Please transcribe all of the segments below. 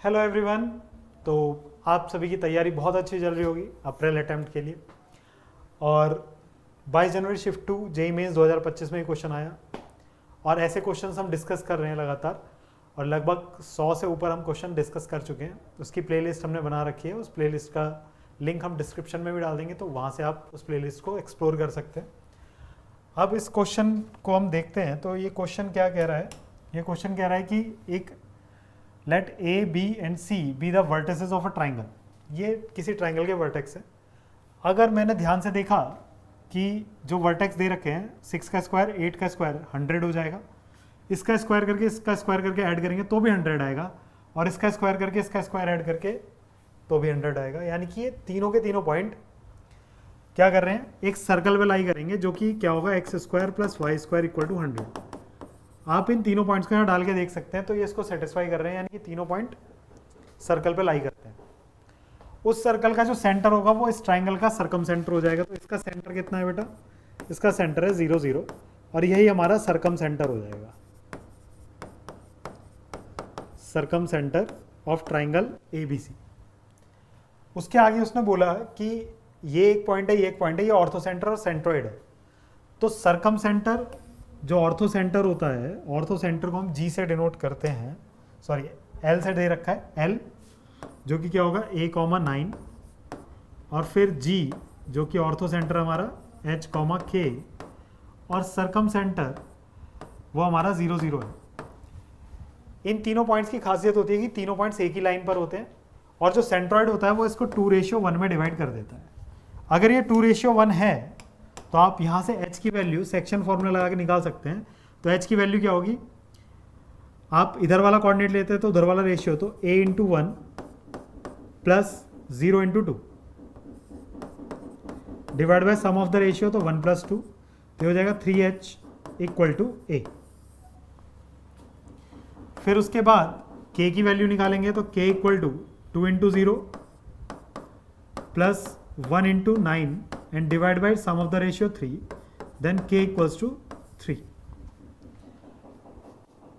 Hello everyone. तो आप सभी की तैयारी बहुत अच्छी चल रही होगी अप्रैल अटेम्प्ट के लिए। और 22 जनवरी शिफ्ट 2 जेई मेंस 2025 में ही क्वेश्चन आया और ऐसे क्वेश्चंस हम डिस्कस कर रहे हैं लगातार और लगभग 100 से ऊपर हम क्वेश्चन डिस्कस कर चुके हैं। उसकी प्लेलिस्ट हमने बना रखी है, उस प्लेलिस्ट का लिंक हम डिस्क्रिप्शन में भी डाल देंगे, तो वहाँ से आप उस प्लेलिस्ट को एक्सप्लोर कर सकते हैं। अब इस क्वेश्चन को हम देखते हैं। तो ये क्वेश्चन क्या कह रहा है? ये क्वेश्चन कह रहा है कि एक let A B and C be the vertices of a triangle. ये किसी ट्राइंगल के वर्टेक्स है। अगर मैंने ध्यान से देखा कि जो वर्टेक्स दे रखे हैं 6 का स्क्वायर 8 का स्क्वायर 100 हो जाएगा, इसका स्क्वायर करके इसका स्क्वायर करके ऐड करेंगे तो भी 100 आएगा, और इसका स्क्वायर करके इसका स्क्वायर ऐड करके तो भी 100 आएगा। यानी कि ये तीनों के तीनों पॉइंट क्या कर रहे हैं, एक सर्कल पे लाई करेंगे, जो कि क्या होगा x square plus y square equal to 100। आप इन तीनों पॉइंट्स को यहाँ डाल के देख सकते हैं। तो ये इसको सेटिस्फाई कर रहे हैं, यानी कि तीनों पॉइंट सर्कल पे लाई करते हैं। उस सर्कल का जो सेंटर होगा वो इस ट्राइंगल का सर्कम सेंटर हो जाएगा। तो इसका सेंटर कितना है बेटा? इसका सेंटर है 0 0, और यही हमारा सर्कम सेंटर हो जाएगा, circum centre of triangle ABC। उसके आगे उसने बोला कि ये एक पॉइंट है, ये एक पॉइंट है, ये ऑर्थो सेंटर और सेंट्रोइड है। तो सर्कम सेंटर जो ऑर्थो सेंटर होता है, ऑर्थो सेंटर को हम G से डिनोट करते हैं, सॉरी L से दे रखा है, L जो कि क्या होगा A,9, और फिर G जो कि ऑर्थो सेंटर हमारा H,K, और सर्कम सेंटर वो हमारा 0 0 है। इन तीनों पॉइंट्स की खासियत होती है कि तीनों पॉइंट्स एक ही लाइन पर होते हैं, और जो सेंट्रॉइड होता है वो इसको 2:1 में डिवाइड कर देता है। अगर ये 2:1 है तो आप यहाँ से h की वैल्यू सेक्शन फॉर्मूला लगा के निकाल सकते हैं। तो h की वैल्यू क्या होगी, आप इधर वाला कोऑर्डिनेट लेते हैं तो उधर वाला रेशियो, तो a/1 plus 0/2 divide by sum of the ratio, तो 1 + 2, तो हो जाएगा 3h इक्वल टू a। फिर उसके बाद k की वैल्यू निकालेंगे, तो k equal to 2 × 0 plus 1 × 9 and divide by sum of the ratio 3, then k equals to 3।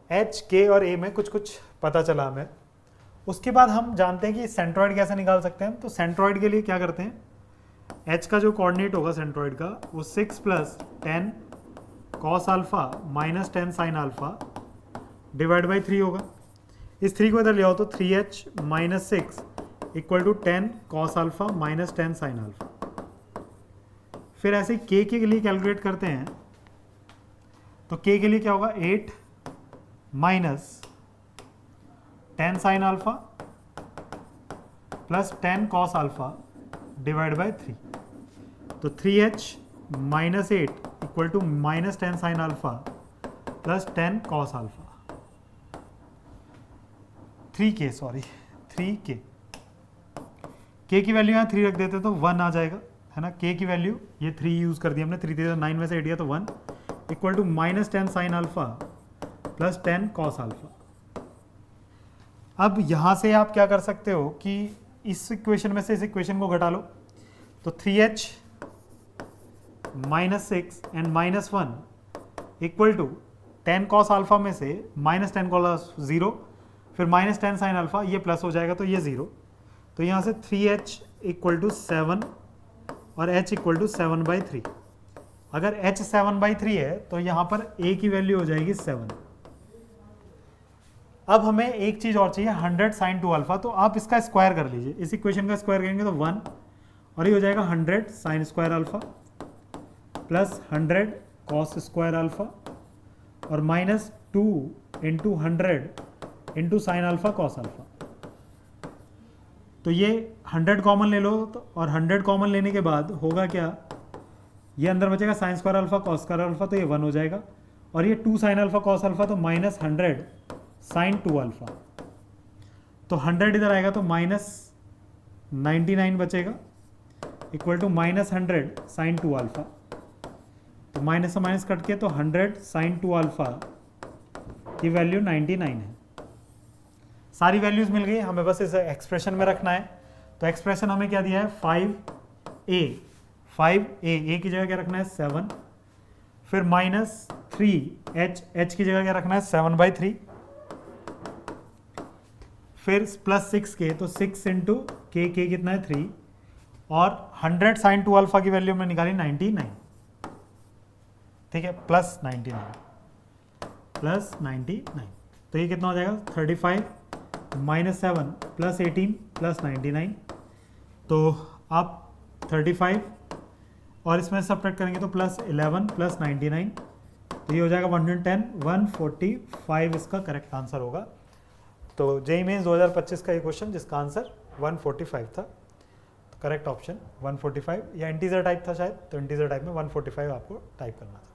h, k और a में कुछ कुछ पता चला हमें। उसके बाद हम जानते हैं कि सेंट्रॉइड कैसे निकाल सकते हैं। तो सेंट्रॉइड के लिए क्या करते हैं, h का जो कोऑर्डिनेट होगा सेंट्रॉइड का वो 6 + 10 cos alpha - 10 sin alpha divide by 3 होगा। इस 3 को इधर ले आओ, तो 3h - 6 equal to 10 cos alpha - 10 sin alpha. फिर ऐसे k के लिए कैलकुलेट करते हैं, तो k के लिए क्या होगा 8 - 10 sin alpha plus 10 cos alpha divide by 3। तो 3h - 8 equal to -10 sin alpha plus 10 cos alpha. 3k k की वैल्यू यहाँ 3 रख देते तो 1 आ जाएगा, है ना। k की वैल्यू ये 3 यूज कर दी हमने, 3 3 9 में से 8 दिया तो 1 equal to -10 sin alpha plus 10 cos alpha. अब यहाँ से आप क्या कर सकते हो कि इस इक्वेशन में से इस इक्वेशन को घटा लो, तो 3h - 6 and -1 equal to 10 cos alpha में से -10 cos 0, फिर -10 sin अल्फा, ये प्लस हो जाएगा तो ये 0। तो यहाँ से 3h इक्वल टू 7 और h इक्वल टू 7/3। अगर h 7/3 है तो यहाँ पर a की वैल्यू हो जाएगी 7। अब हमें एक चीज़ और चाहिए, 100 sin 2 अल्फा। तो आप इसका स्क्वायर कर लीजिए, इस इक्वेशन का स्क्वायर करेंगे तो 1, और ये हो जाएगा 100 sin square alpha plus 100 cos square alpha और -2 × 100 × sin अल्फा cos अल्फा। तो ये 100 कॉमन ले लो, तो और 100 कॉमन लेने के बाद होगा क्या, ये अंदर बचेगा sin square alpha cos square alpha, तो ये 1 हो जाएगा, और ये 2 sin अल्फा cos अल्फा, तो -100 sin 2 अल्फा। तो 100 इधर आएगा तो -99 बचेगा इक्वल टू -100 sin 2 अल्फा। तो माइनस से माइनस कट के, तो 100 sin 2 अल्फा की वैल्यू 99 है। सारी वैल्यूज मिल गई, हमें बस इसे एक्सप्रेशन में रखना है। तो एक्सप्रेशन हमें क्या दिया है, 5a की जगह क्या रखना है 7, फिर -3h की जगह क्या रखना है 7/3, फिर प्लस 6k, तो 6 इंटू के कितना है 3, और 100 साइन 2 अल्फा की वैल्यू हमने निकाली 99, ठीक है, प्लस 99, तो ये कितना हो जाएगा 35 माइनस 7 प्लस 18 प्लस 99, तो आप 35 और इसमें सब्ट्रैक्ट करेंगे तो प्लस 11 प्लस 99, तो ये हो जाएगा 110, 145 इसका करेक्ट आंसर होगा। तो जेईई मेंस 2025 का ये क्वेश्चन जिसका आंसर 145 था, तो करेक्ट ऑप्शन 145, या इंटीजर टाइप था शायद, तो इंटीजर टाइप में 145 आपको टाइप करना था।